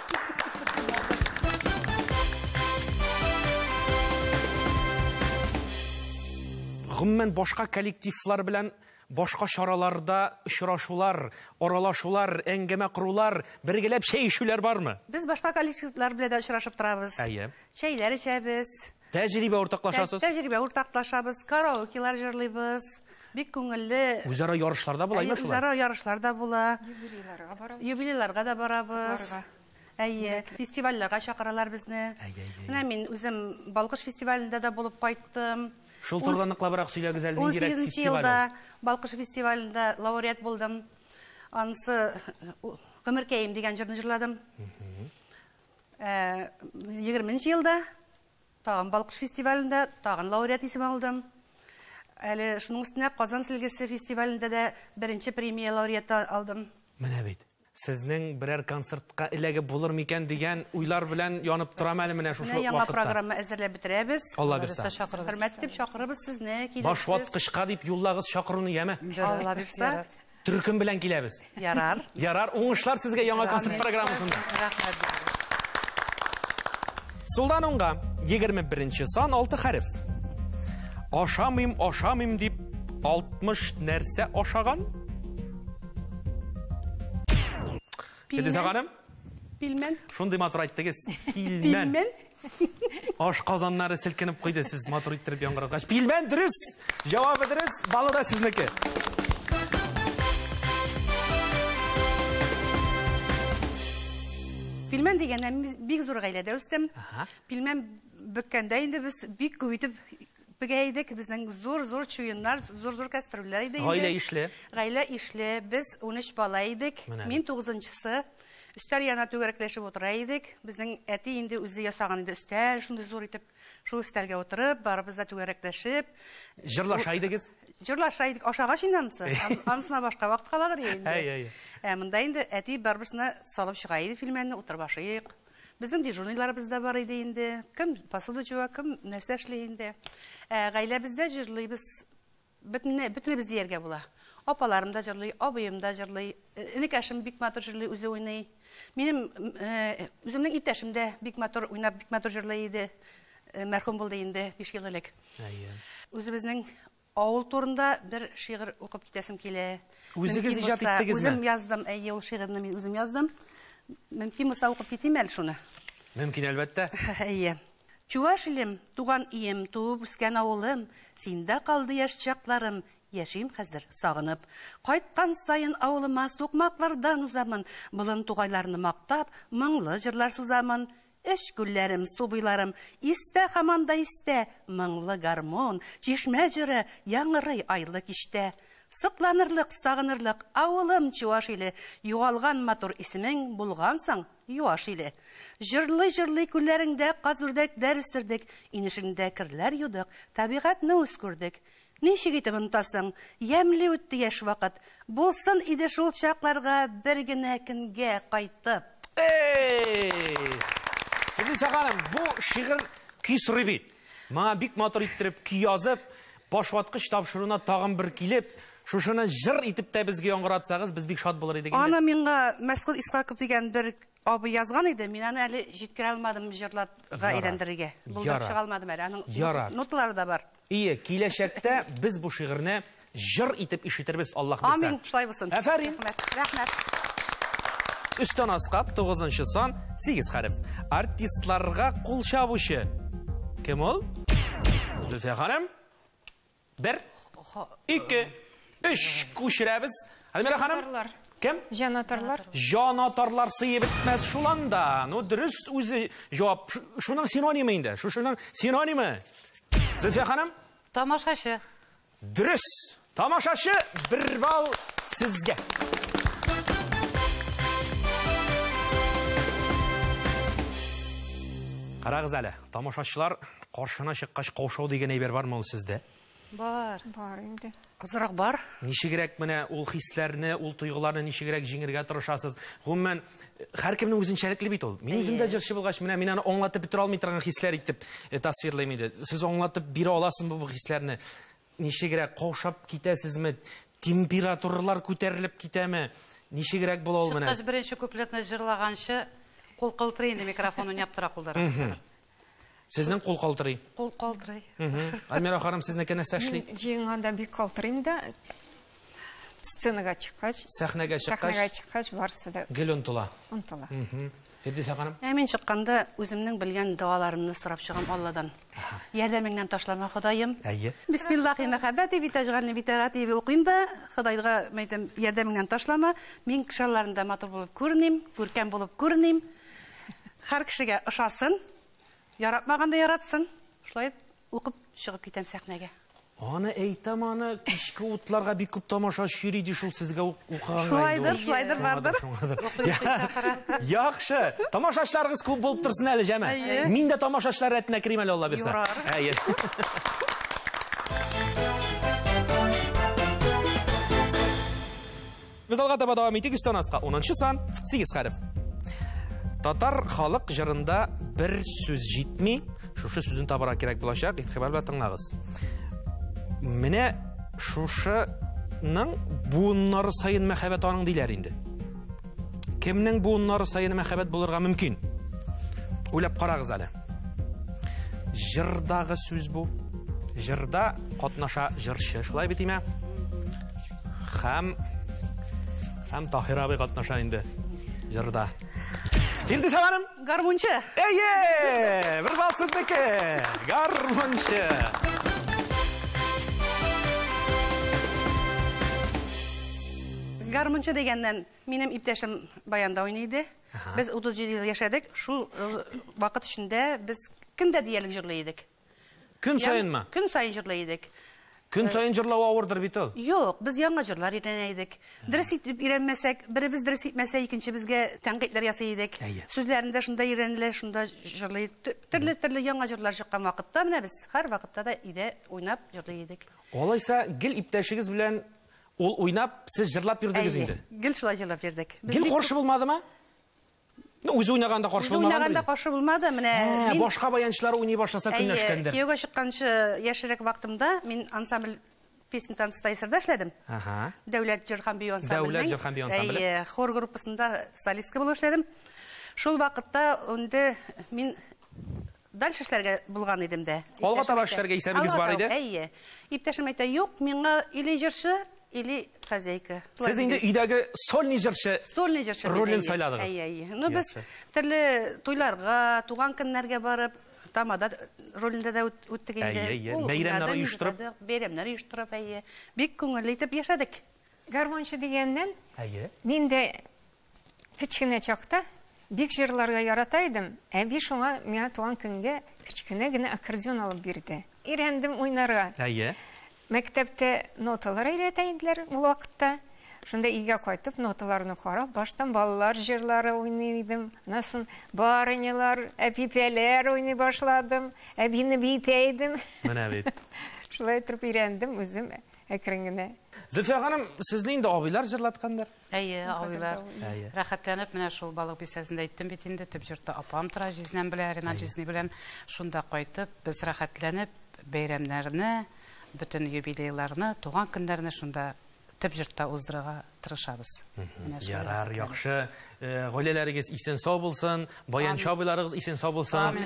Ғыммен башқа коллективлар белән башқа шараларда ұшырашулар, аралашулар, әңгәмә құрулар, бергеләп шәй ішуләр бармы? Біз башқа коллективлар белән дә очрашып торабыз. Әйе. Шәйләр эчәбез. Тәҗрибә уртаклашасыз? Тәҗрибә уртаклашабыз, караокелар җырлыйбыз. Бик күңелле. Үзара ярышларда булаймы шулар? Үзара ярышларда була. Юбилейларга барабыз. Юбилейларга да барабыз. Әйе, фестивальләргә чакыралар безне. Менә мин үзем Балкыш фестивалендә дә булып кайттым. Шул турыда ныклабрак сөйләгез әле, нидирәк 18 фестиваль? елда Балкыш фестивалендә лауреат булдым. Анысы Гомеркәем дигән җырны җырладым. 20 елда тагын Балкыш фестивалендә тагын лауреат исем алдым. Әле шуның өстенә Казан сөлгесе фестивалендә дә 1нче премия лауреаты алдым. Менә бит. Сезнең берәр концертка эләге булыр микән дигән уйлар белән янып торам әле менә шушы Менә яңа вакытта. программа әзерләп бетерәбез. Алла бирсә. Хөрмәт итеп чакырыбыз сезне, Баш киләсез. ваткышка дип юллагыз чакыруны яме. Алла бирсә. Төркем белән киләбез. Ярар. Ярар, уңышлар сезгә яңа концерт программасында. Рәхмәт. Сулдан уңга 21-нче сан 6 хәреф. Ашамыйм дип 60 нәрсә ашаган? Кедез аганым? Пилмен. Шундый матур әйттегез. Пилмен. Пилмен. Аш казаннары селкенеп куйды, сез матур иттереп яңгыраткач. Пилмен дөрес. Җавабы дөрес. Балы да сезнеке. Пилмен дигәндә бик зур гаиләдә үстем. Пилмен бөткәндә инде без бик күп итеп бегәйдек. Безнең зур чуеннар, зур кастрюльләр иде. Гаилә ишле. Гаилә ишле. Без 13 бала идек. Мин 9-нчысы. Өстәл яна түгәрәкләшеп утыра идек. Безнең әти инде үзе ясаган иде өстәл, шундый зур итеп, шул өстәлгә утырып, барыбыз да түгәрәкләшеп, Җырлаша идегез. җырлаша идек. Ашагач инде анысы. Анысына башка вакыт каладыр инде. Әй. Монда инде әти барбысына салып чыга иде фильмнәрне, утырып ашыйк. Безнең дежурныйларыбыз да бар иде инде. Кем посуда җуа, кем нәрсә эшли инде. Гаиләбездә җырлыйбыз. Бөтенебез дияргә була. Апаларым да җырлый, абыем да җырлый. Энекәшем бик матур җырлый, үзе уйный. Минем үземнең иптәшем дә бик матур уйнап, бик матур җырлый иде. Мәрхүм булды инде 5 ел элек. Үзебезнең авыл турында бер шигырь укып китәсем килә. Үзегез иҗат иттегезме? Үзем яздым, әйе, ул шигырьне мин үзем яздым. Мөмкин булса укып китим әле шуны. Мөмкин, әлбәттә. Әйе. Чуваш илем, туган ием, туып үскән авылым, синдә калды яшь чакларым, яшим хәзер сагынып. Кайткан сайын авылыма сукмаклардан узамын, болын тугайларны мактап, моңлы җырлар сузамын. Эш күлләрем, су буйларым, истә һаманда истә, моңлы гармон, чишмә җыры яңгырый айлы кичтә. Сыкланырлык, сагынырлык авылым Чуваш иле, югалган матур исемең булгансың Юаш иле. Җырлый күлләреңдә казүрдәкләр үстердек, инешендә кирләр юдык, табигатьне үз күрдек. Ничек итеп онтасың, ямьле үтте яшь вакыт, булсын иде шул чакларга бер генә көнгә кайтып. Кедез аганым, бу шигырь кисри бит. Маңа бик матур иттереп көй язып, баш ваткыч тапшыруына тагын бер килеп, шушыны җыр итеп тә безгә яңгыратсагыз, без бик шат булыр идек инде. Аны миңа Мәскүт Исхаков дигән бер абый язган иде. Мин аны әле җиткерә алмадым җырлатга өйрәндерергә. Булдырып чыга алмадым әле. Аның ноталары да бар. Ие, киләчәктә без бу шигырьне җыр итеп ишетербез, Аллаһ белсә. Амин, шулай булсын. Афәрин. Рәхмәт. Үстән аскап 9-нчы сан 8 хәреф. Артистларга кул чабучы. Кем ул? Зөлфия ханым. 1, 2, 3 күчерәбез. Әлмирә ханым. Кем? Жанатарлар. Жанатарлар сыйы бетмәс шуланда. Ну, дөрес үзе җавап. Шуның синонимы инде. Шуның синонимы. Зөлфия ханым. Тамашачы. Дөрес. Тамашачы 1 балл сезгә. Карагыз әле, тамашачылар каршына чыккач каушау дигән әйбер бармы ул сездә? Бар. Бар инде. Кызырак бар. Ничегрәк менә ул хисләрне, ул тойгыларны ничегрәк җиңәргә тырышасыз? Гомумән, һәркемнең үзенчәлекле бит ул. Мин үзем дә җырчы булгач, менә мин аны аңлатып бетерә алмый торган хисләр итеп тасвирлыйм иде. Сез аңлатып бирә аласызмы бу хисләрне? Ничегрәк каушап китәсезме? Температуралар күтәрелеп китәме? Ничегрәк була ул менә? Чыккач беренче куплетны җырлаганчы кул калтырый инде микрофонын яптыра кулдары. Сезнең кул калтырый. Кул калтырый. Әлмирә ханым, сезнеке нәрсә эшли? Җыйнганда бик калтырыйм да, сценага чыккач, Сәхнәгә сәхнәгә чыккач, чыккач барысы да гел онтыла. онтыла. Фирдүсә ханым. Мин чыкканда үземнең белгән дуаларымны сорап чыгам Алладан. Ярдәмеңнән ташлама, Ходаем. Әйе. Бисмиллахи мәхәббәти битәҗгәлне битәрәти дип укыйм да, Ходайга мәйтәм, ярдәмеңнән ташлама. Мин кешеләрендә матур булып күреним, күркәм булып күреним. Һәр кешегә ошасын, яратмаганда яратсын. Шулай укып чыгып китәм сәхнәгә. Аны әйтәм, аны кичке утларга бик күп тамашач йөри ди шул сезгә укыганга. Шулайдыр, бардыр. Яхшы. Тамашачларыгыз күп булып торсын әле җәмә. Мин дә тамашачлар рәтенә керим әле, Алла бирсә. Әйе. Без алга таба дәвам итик, үстән аска 10-нчы сан 8 хәреф. Татар халык җырында бер сүз җитми, шушы сүзен табарга кирәк булачак, игътибар белән тыңлагыз. Менә шушының буыннары сайын мәхәббәт аның диләр инде. Кемнең буыннары сайын мәхәббәт булырга мөмкин? Уйлап карагыз әле. Җырдагы сүз бу. Җырда катнаша җырчы, шулай бит име? Һәм Таһир абый катнаша инде җырда. Фирдүсә ханым, Гармунчы. әйе! Бер бал сезнеке. Гармунчы. Гармунчы дигәннән минем иптәшем баянда уйный. Без 37 ел яшәдек. Шул вакыт эчендә без көндә диярлек җырлый идек. Көн сайынмы? Көн сайын җырлый идек. Көн сайын җырлау авырдыр бит ул. Юк, без яңа җырлар өйрәнә идек. Дөрес итеп өйрәнмәсәк, беребез дөрес итмәсә, икенчебезгә тәнкыйтьләр ясый идек. Сүзләрендә шунда өйрәнелә, шунда җырлый. Төрле яңа җырлар чыккан вакытта менә без һәр вакытта да иде уйнап җырлый идек. Алайса, гел иптәшегез белән ул уйнап, сез җырлап йөрдегез инде. Гел шулай җырлап йөрдек. Гел каршы булмадымы? Үзе уйнаганда каршы булмаган. Уйнаганда каршы булмады. Менә мин башка баянчылар уйный башласа көнләшкәндә. Кияүгә чыкканчы яшьрәк вакытымда мин ансамбль песня танцда эшләдем. Дәүләт җыр һәм бию ансамбле. Хор группасында солистка булып эшләдем. Шул вакытта инде мин дальше эшләргә булган идем дә. Алга таба эшләргә исәбегез бар иде? Әйе. Иптәшем әйтә, юк, миңа или җырчы, или хозяйка. Сез инде өйдәге сольный җырчы ролен сайладыгыз. Әйе. Ну без төрле туйларга, туган көннәргә барып, тамада ролендә дә үттек инде. Бәйрәмнәр оештырып. Бәйрәмнәр оештырып, әйе. Бик күңелле итеп яшәдек. Гармончы дигәннән, мин дә кичкенә чакта бик җырларга ярата идем. Әби шуңа миңа туган көнгә кичкенә генә аккордеон алып бирде. Өйрәндем уйнарга. Әйе. Мәктәптә ноталар өйрәтә иделәр ул вакытта. Шунда өйгә кайтып ноталарны карап, баштан балалар җырлары уйный идем. Анасын барынялар, әпипәләр уйный башладым. Әбине битә идем. Менә бит. Шулай итеп өйрәндем үзем әкрен генә. Зөлфия ханым, сезне инде абыйлар җырлаткандар. Әйе, абыйлар. Рәхәтләнеп менә шул балык бисәсендә әйттем бит инде, төп җырта апам тора җизнәм белән, Ринат җизни белән шунда кайтып, без рәхәтләнеп бәйрәмнәрне, бөтен юбилейларны, туган көннәрне шунда төп җыртта уздырырга тырышабыз. Ярар, яхшы. Гаиләләрегез исән сау булсын, баян чабыйларыгыз исән сау булсын.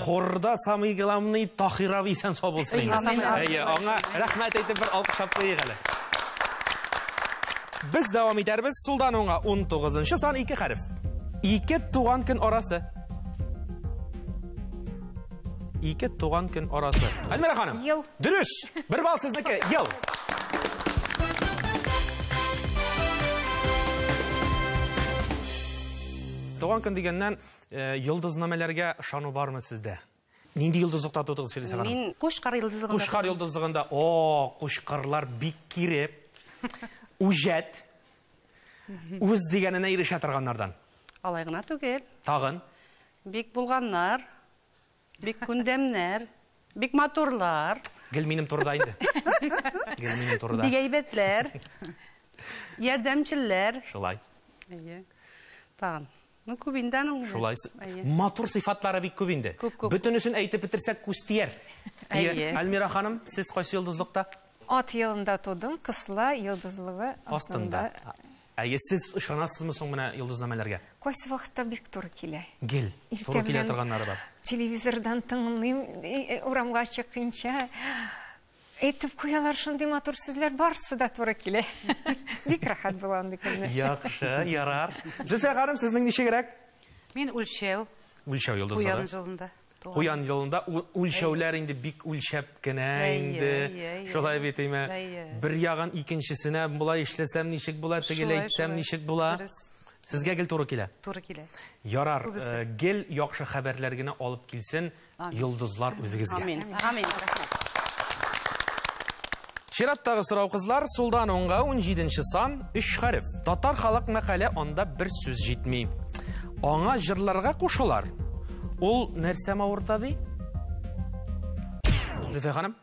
Хорда самый главный Тахиров исән сау булсын. Аңа рәхмәт әйтеп бер алкышлап куйыйк әле. Без дәвам итәрбез. Сулдан уңга 19-нчы сан 2 хәреф. 2 туган көн арасы. 2 туган көн арасы. Әлмирә ханым. Ел. Дөрес. 1 балл сезнеке. Ел. Туган көн дигәннән йолдызнамәләргә ышану бармы сездә? Нинди йолдызлыкта тудыгыз, Фирдәүс ханым? Мин Кушкар йолдызлыгында. Кушкар йолдызлыгында. Кушкарлар бик киреп. Үҗәт. Үз дигәненә ирешә торганнардан. Алай гына түгел. Тагын. Бик булганнар, бик күндәмнәр, бик матурлар, Гел минем турыда инде. Гел минем турыда. бик әйбәтләр, ярдәмчеләр. Шулай. Тагын. Ну, күбиндән Шулай. Матур сыйфатлары бик күп инде. Бөтенесен әйтеп бетерсәк күз тияр. Әлмирә ханым, сез кайсы йолдызлыкта? Ат елында тудым, кысла йолдызлыгы астында. Сез ышанасызмы соң менә йолдызнамәләргә? Кайсы вакытта бик туры килә. Гел. Туры килә торганнары бар. Телевизордан тыңлыйм, урамга чыкканча әйтеп куялар шундый матур сүзләр, барсы да туры килә. Бик рәхәт була анда көнне. Яхшы, ярар. Зөлфия ханым, сезнең ничегрәк? Мин үлчәү. Үлчәү йолдызлары. Куян җылында. Куян йылында үлчәүләр инде бик үлчәп кенә инде. Шулай бит әйме. Бер ягын икенчесенә булай эшләсәм ничек була, тегеләй әйтсәм ничек була. Сезгә гел туры килә. Туры килә. Ярар, гел яхшы хәбәрләр генә алып килсен йолдызлар үзегезгә. Амин. Амин. Чираттагы сорау кызлар, сулдан оңга 17-нче сан 3 хәреф. Татар халык мәкале анда бер сүз җитми. Аңа җырларга кушылар. Ул нәрсә авырта ди? Зөфия ханым?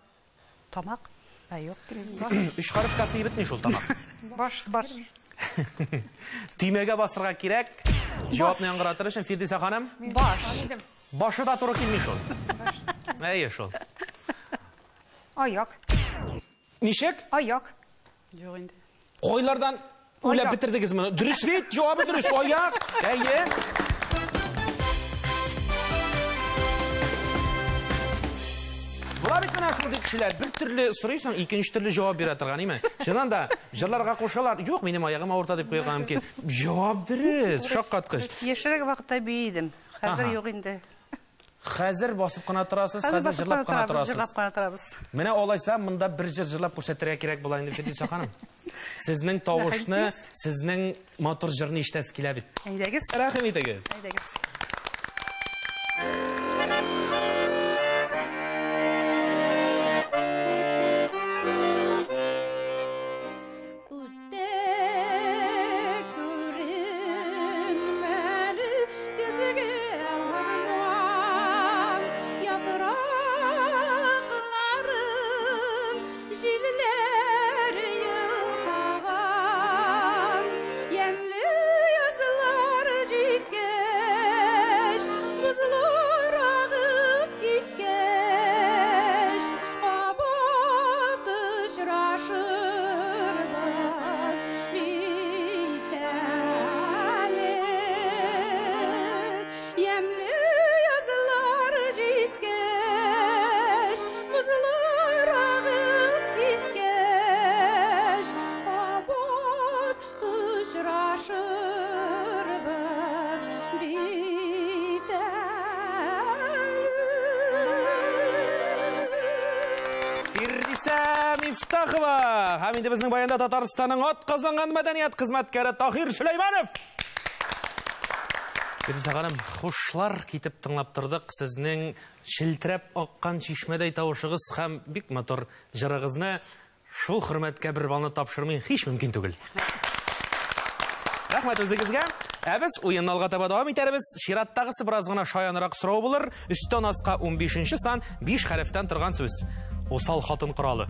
Тамак. Юк. 3 хәрефкә сыйбытмый шул тамак. Баш. Төймәгә басырга кирәк. Җавапны яңгыратыр өчен Фирдәүс ханым? Баш. Башы да туры килми шул. Шул. Аяк. Ничек? Аяк. Юк инде. Койлардан уйлап бетердегезме? Дөрес бит, җавабы дөрес. Аяк. Була бит менә шундый кешеләр, бер төрле сорыйсың, икенче төрле җавап бирә торган, име? Чыннан да җырларга кушалар. Юк, минем аягым авырта дип куйган мөмкин. Җавап дөрес, шаккаткыч. Яшәрәк вакытта бийдем. Хәзер юк инде. Хәзер басып кына торасыз, хәзер җырлап кына торасыз. Җырлап кына торабыз. Менә алайса, монда бер җыр җырлап күрсәтергә кирәк була инде, Фирдәүс ханым. Сезнең тавышны, сезнең матур җырны ишетәс килә бит. Әйдәгез. Рәхим итегез. Әйдәгез. Һәм инде безнең баянда Татарстанның атказанган мәдәният хезмәткәре Тахир Сөләйманов. Фирдәүс ханым, хушлар китеп тыңлап тордык. Сезнең шилтерәп аккан чишмәдәй тавышыгыз һәм бик матур җырыгызны шул хөрмәткә бер балны тапшырмый һич мөмкин түгел. Рәхмәт үзегезгә. Без уенны алга таба дәвам итәрбез. Чираттагысы бераз гына шаянрак сорау булыр. Өстән аска 15-нче сан 5 хәрефтән торган сүз. Усал хатын коралы.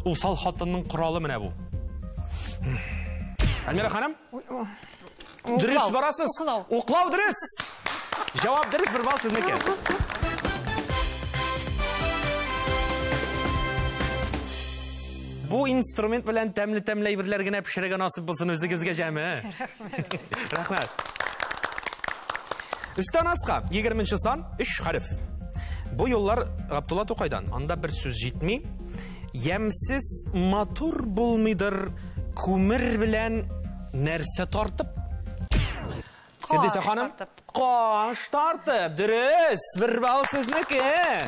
Усал хатынның коралы менә бу. Әлмирә ханым? Дөрес барасыз. Уклау дөрес. Җавап дөрес, бер бал сезнеке. бу инструмент белән тәмле әйберләр генә пешерергә насыйп булсын үзегезгә җәме. Рәхмәт. Үстән аска 20-нче сан 3 хәреф. Бу юллар Габдулла Тукайдан. Анда бер сүз җитми. Ямсыз матур булмыйдыр күмер белән нәрсә тартып. Фирдиса ханым, каш тартып. Дөрес, бер бал сезнеке.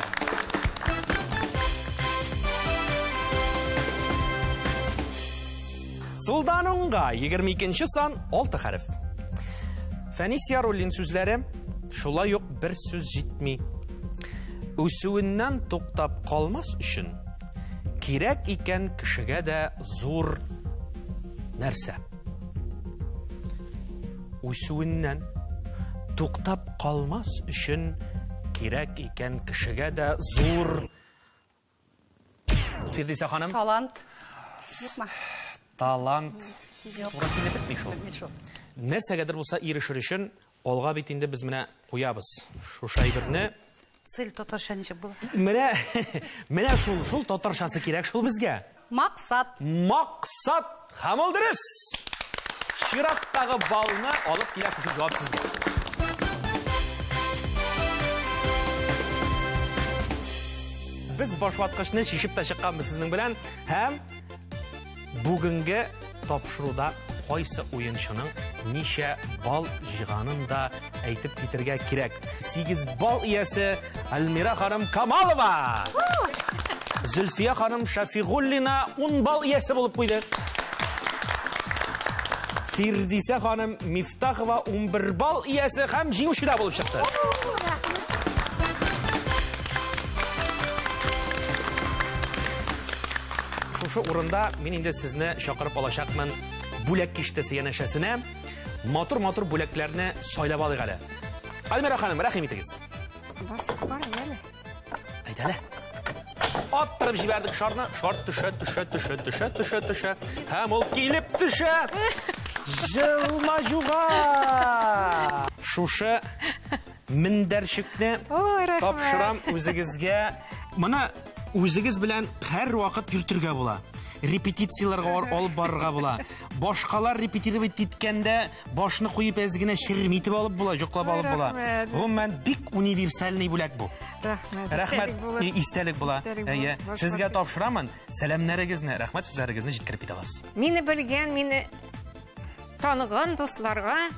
Сулданунга 22-нче сан 6 хәреф. Фәнис Яруллин сүзләре, шулай ук бер сүз җитми. Үсүеннән туктап калмас өчен кирәк икән кешегә дә зур нәрсә. Үсүеннән туктап калмас өчен кирәк икән кешегә дә зур. Фирдиса ханым? Талант. Юкмы? Талант. Ура килеп бетми шул. Нәрсәгәдер булса ирешер өчен алга бит инде без менә куябыз. Шушы әйберне Цель татарча ничек була? Менә шул татарчасы кирәк шул безгә. Максат. Максат. Һәм ул дөрес. Чираттагы балны алып килә шушы җавап сезгә. Без башваткычны чишеп тә чыкканбыз сезнең белән һәм бүгенге тапшыруда кайсы уенчының ничә бал җыганын да әйтеп китергә кирәк. 8 бал иясе Альмира ханым Камалова. Зөлфия ханым Шафигуллина 10 бал иясе булып куйды. Фирдиса ханым Мифтахова 11 бал иясе һәм җиңүче булып чыкты. Шушы урында мин инде сезне чакырып алачакмын. Бүләк киштәсе янәшәсенә матур бүләкләрне сайлап алыйк әле. Альмира ханым, рәхим итегез. Басып бар әле. Әйдәле. Аттырып җибәрдек шарны. Шарт төшә. Һәм ул килеп төшә. Җылмаҗуга. Шушы миндәрчекне тапшырам үзегезгә. Моны үзегез белән һәр вакыт йөртергә була. Репетицияларга алып барырга була. Башкалар репетировать иткәндә башны куеп әзгенә ширми итеп алып була, жоклап алып була. Гомумән бик универсальный бүләк бу. Рәхмәт. Истәлек була. Әйе, сезгә тапшырамын. Сәламнәрегезне, рәхмәт сүзләрегезне җиткереп ит аласыз. Мине белгән, мине таныган дусларга,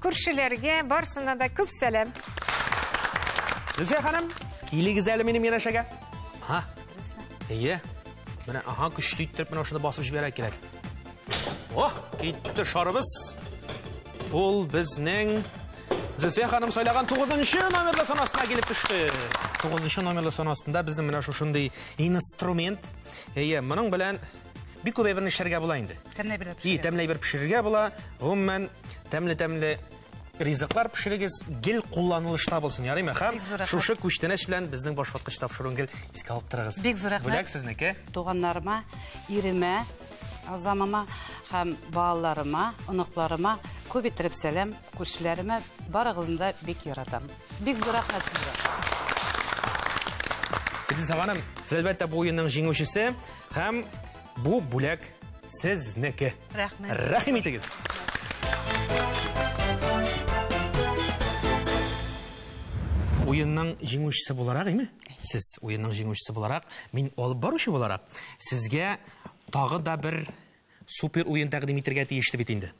күршеләргә барсына да күп сәлам. Зөлфия ханым, килегез әле минем янәшәгә. Ха. Әйе. Менә аһа көчле итеп менә шуны басып җибәрә кирәк. Ох, китте шарыбыз. Ул безнең Зөлфия ханым сайлаган 9-нчы номерлы сан астына килеп төште. 9-нчы номерлы сан астында безнең менә шушындый инструмент. Әйе, моның белән бик күп әйберне эшләргә була инде. Тәмле әйбер пешерергә була. Гомумән тәмле ризыклар пешерегез гел кулланылышта булсын, ярыймы? Һәм шушы күчтәнәш белән безнең башваткыч тапшыруын гел искә алып торыгыз. Бик зур рәхмәт. Бүләк сезнеке. Туганнарыма, иремә, азамама һәм балаларыма, оныкларыма күп итеп сәлам, күршеләремә барыгызны да бик яратам. Бик зур рәхмәт сезгә. Фирдиса ханым, сез әлбәттә бу уенның җиңүчесе һәм бу бүләк сезнеке. Рәхмәт. Рәхим итегез. Уенның җиңүчесе буларак, име? Сез уенның җиңүчесе буларак, мин алып баручы буларак, сезгә тагы да бер супер уен тәкъдим итәргә тиешле бит инде.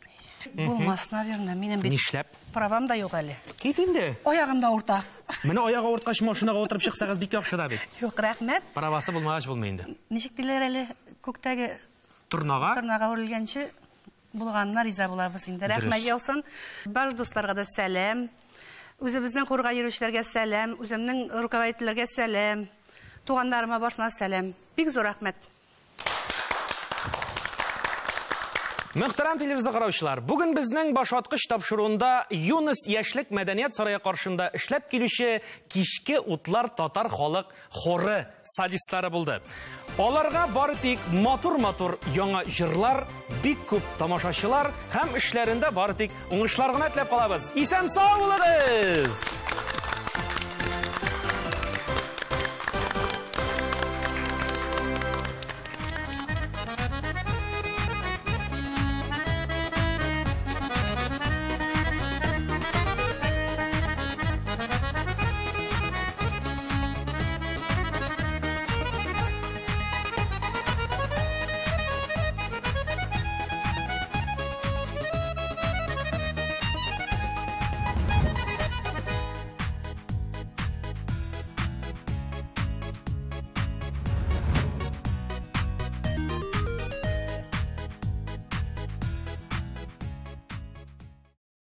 Булмас, наверное, минем бит Нишләп? правам да юк әле. Кит инде. Аягым да урта. Менә аяк авырткач машинага утырып чыксагыз бик яхшы да бит. Юк, рәхмәт. Правасы булмагач булмый инде. Ничек диләр әле күктәге Торнага торнага үрелгәнче булганына риза булабыз инде. Рәхмәт яусын. Бар дусларга да сәлам. Үзебезнең курга йөрүчеләргә сәлам, үземнең руководительләргә сәлам, туганнарыма барсына сәлам. Бик зур рәхмәт. Мөхтәрәм телевизор караучылар, бүген безнең башваткыч тапшыруында ЮНЕС яшьлек мәдәният сарае каршында эшләп килүче кичке утлар татар халык хоры солистлары булды. Аларга бары тик матур яңа җырлар, бик күп тамашачылар һәм эшләрендә бары тик уңышлар гына теләп калабыз. Исән сау булыгыз!